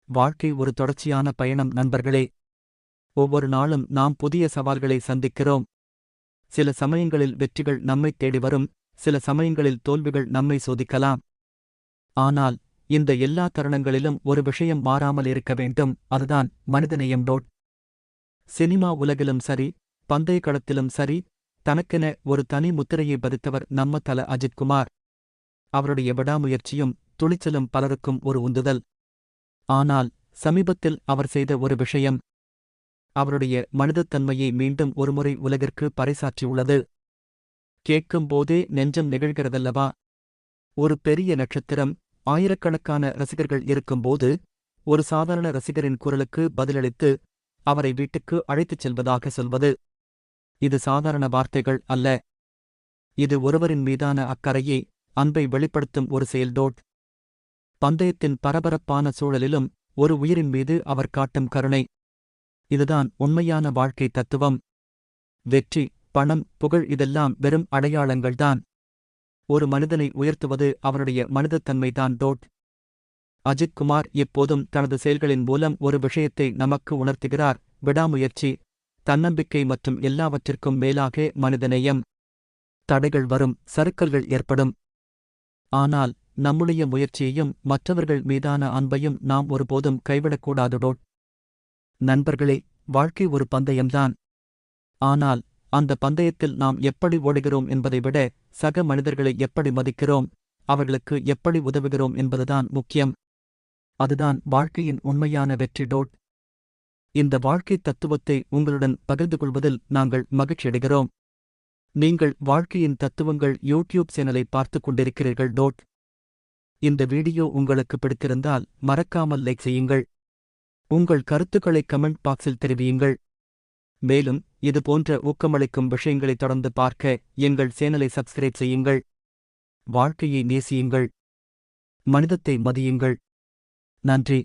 வாழ்க்கை ஒரு தொடர்ச்சியான பயணம் நண்பர்களே. ஒவ்வொரு நாளும் நாம் புதிய சவால்களை சந்திக்கிறோம். சில சமயங்களில் வெற்றிகள் நம்மைத் தேடி வரும், சில சமயங்களில் தோல்விகள் நம்மை சோதிக்கலாம். ஆனால் இந்த எல்லா தருணங்களிலும் ஒரு விஷயம் மாறாமல் இருக்க வேண்டும், அதுதான் மனிதநேயம். சினிமா உலகிலும் சரி, பந்தய களத்திலும் சரி, தனக்கென ஒரு தனி முத்திரையை பதித்தவர் நம்ம தல அஜித்குமார். அவருடைய விடாமுயற்சியும் துணிச்சலும் பலருக்கும் ஒரு உந்துதல். ஆனால் சமீபத்தில் அவர் செய்த ஒரு விஷயம் அவருடைய மனிதத்தன்மையை மீண்டும் ஒருமுறை உலகிற்கு பறைசாற்றியுள்ளது. கேட்கும்போதே நெஞ்சம் நிகழ்கிறதல்லவா? ஒரு பெரிய நட்சத்திரம், ஆயிரக்கணக்கான ரசிகர்கள் இருக்கும்போது ஒரு சாதாரண ரசிகரின் குரலுக்கு பதிலளித்து அவரை வீட்டுக்கு அழைத்துச் செல்வதாக சொல்வது. இது சாதாரண வார்த்தைகள் அல்ல. இது ஒருவரின் மீதான அக்கறையை, அன்பை வெளிப்படுத்தும் ஒரு செயல். பந்தயத்தின் பரபரப்பான சூழலிலும் ஒரு உயிரின் மீது அவர் காட்டும் கருணை. இதுதான் உண்மையான வாழ்க்கை தத்துவம். வெற்றி, பணம், புகழ் இதெல்லாம் வெறும் அடையாளங்கள்தான். ஒரு மனிதனை உயர்த்துவது அவனுடைய மனிதத்தன்மைதான். அஜித்குமார் எப்போதும் தனது செயல்களின் மூலம் ஒரு விஷயத்தை நமக்கு உணர்த்துகிறார்: விடாமுயற்சி, தன்னம்பிக்கை மற்றும் எல்லாவற்றிற்கும் மேலாக மனிதநேயம். தடைகள் வரும், சறுக்கல்கள் ஏற்படும். ஆனால் நம்முடைய முயற்சியையும் மற்றவர்கள் மீதான அன்பையும் நாம் ஒருபோதும் கைவிடக்கூடாது. நண்பர்களே, வாழ்க்கை ஒரு பந்தயம்தான். ஆனால் அந்த பந்தயத்தில் நாம் எப்படி ஓடுகிறோம் என்பதை விட சக மனிதர்களை எப்படி மதிக்கிறோம், அவர்களுக்கு எப்படி உதவுகிறோம் என்பதுதான் முக்கியம். அதுதான் வாழ்க்கையின் உண்மையான வெற்றி. இந்த வாழ்க்கை தத்துவத்தை உங்களுடன் பகிர்ந்து கொள்வதில் நாங்கள் மகிழ்ச்சியடைகிறோம். நீங்கள் வாழ்க்கையின் தத்துவங்கள் யூடியூப் சேனலை பார்த்துக் கொண்டிருக்கிறீர்கள். இந்த வீடியோ உங்களுக்கு பிடித்திருந்தால் மறக்காமல் லைக் செய்யுங்கள். உங்கள் கருத்துக்களை கமெண்ட் பாக்ஸில் தெரிவியுங்கள். மேலும் இது போன்ற ஊக்கமளிக்கும் விஷயங்களை தொடர்ந்து பார்க்க எங்கள் சேனலை சப்ஸ்கிரைப் செய்யுங்கள். வாழ்க்கையை நேசியுங்கள், மனிதத்தை மதியுங்கள். நன்றி.